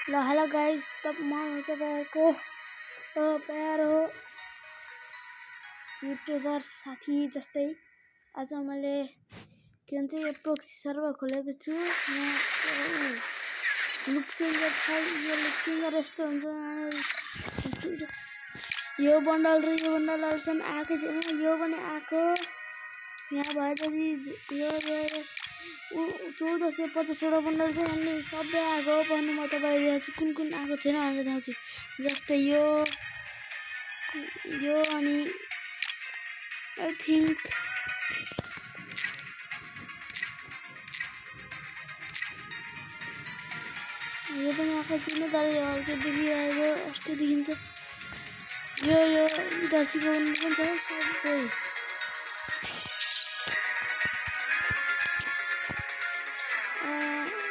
ल hello guys, तब म तपाईँको प्यारो युट्युबर साथी जस्तै आज मैले के भन्छ यो प्रोक्सी सर्भर खोलेको छु। लुक चेन्जर यस्तो हुन्छ। यो बन्डल र यो बन्डल अहिलेसम्म आएकै छैन। यो पनि आएको यहाँ भए जति यो 1450वटा बन्डल छ अनि सबै आएको पनि म तपाईलाई देखाउँछु कुन कुन आएको छैन भनेर देखाउँछु। जस्तै यो अनि आई थिंक यो पनि आएको छैन तर यो अर्को देखिरहेको अर्को देखिन्छ। यो दसीको बन्डल पनि छ सबै।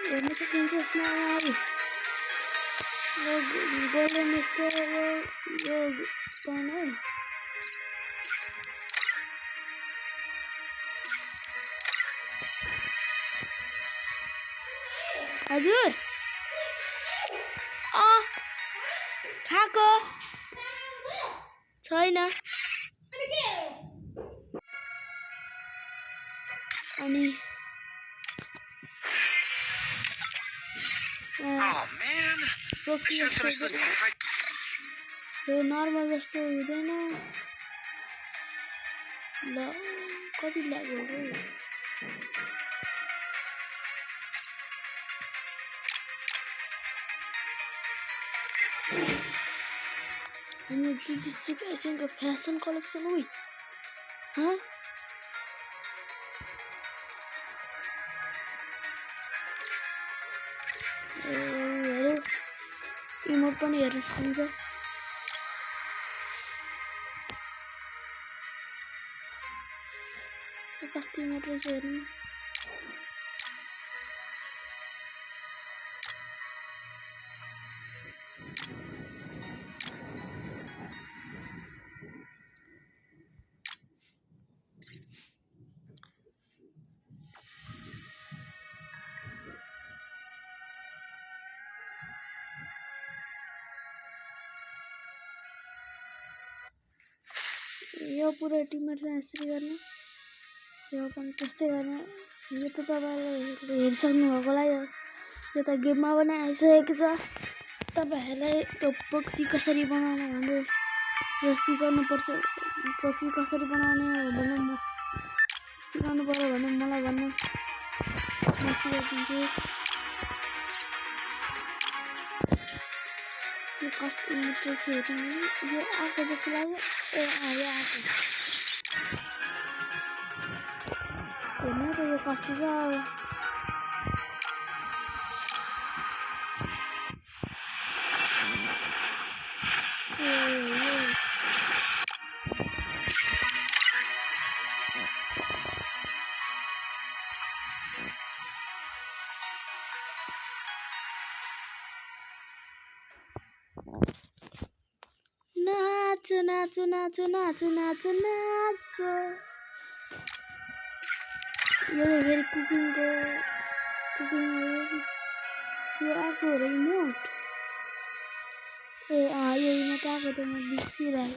हेर्न सक्नुहुन्छ यसमा गोल्डन यस्तो यो पाउन है। हजुर खाएको छैन अनि यो नर्मल जस्तो हुँदैन। ल कति लाग्यो हामी को फैशन कलेक्शन हुई हाँ हेरौँ इमोट पनि हेर्न सक्नुहुन्छ। कस्तो इमोट रहेछ हेर्नु। यो पुरै टिमहरुसँग यसरी गर्ने यो पनि त्यस्तै गर्ने। यो त तपाईहरुले हेरिसक्नु भएको होला। यो त गेममा पनि आइसकेको छ। तपाईहरुलाई त्यो प्रोक्सी कसरी बनाउने भनेर यो सिकाउनु पर्छ। प्रोक्सी कसरी बनाउने भनेर म सिकाउनु पर्यो भने मलाई भन्नुस् म सिकाइदिन्छु। यो कस्तो इन्ट्रेस्ट हेर्नु यो आएको जस्तो लाग्यो। यो आएको हेर्नु त यो कस्तो छ। नाचो नाचो नाचो नाचो नाचो नाचो। यो फेरि कुकिङको यो आएको हो र इमोट। यो इमोट आएको त म बिर्सिरहेँ।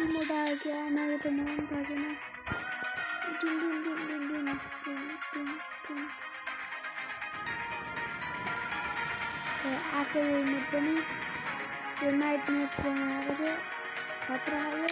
इमोट आयो क्या नयाँ त मलाई पनि थाहा छैन। आएको यो इमोट पनि यो नाइटमेयर्ससँग आएको थियो। खतरा आयो।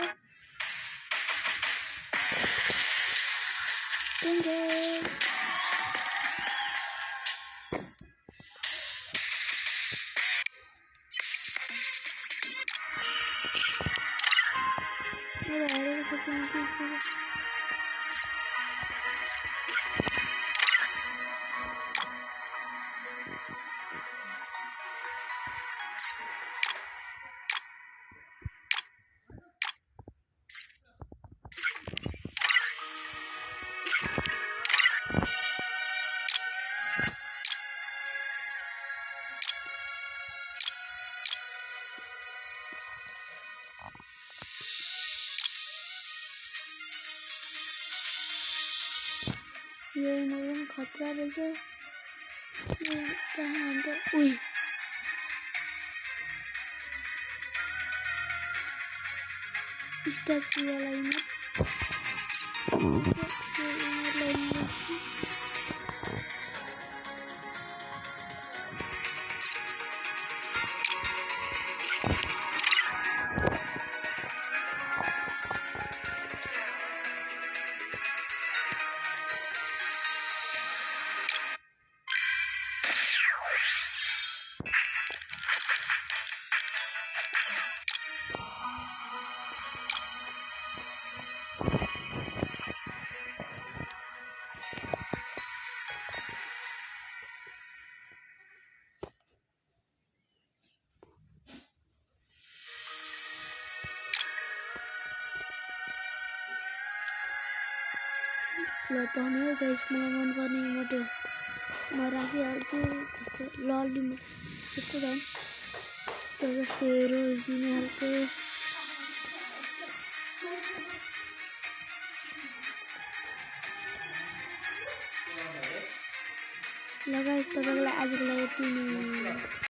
यो इमोट खतरा रहेछ। कहाँ अन्त उही स्ट्याचु वाला इमोट ल पाउने हो गाइस, मलाई मनपर्ने इमोट हो। म राखिहाल्छु जस्तो लल इमोट जस्तो भए त्यो जस्तो रोज दिने खालको। ल गाइस, तपाईँलाई आजको लागि यति नै।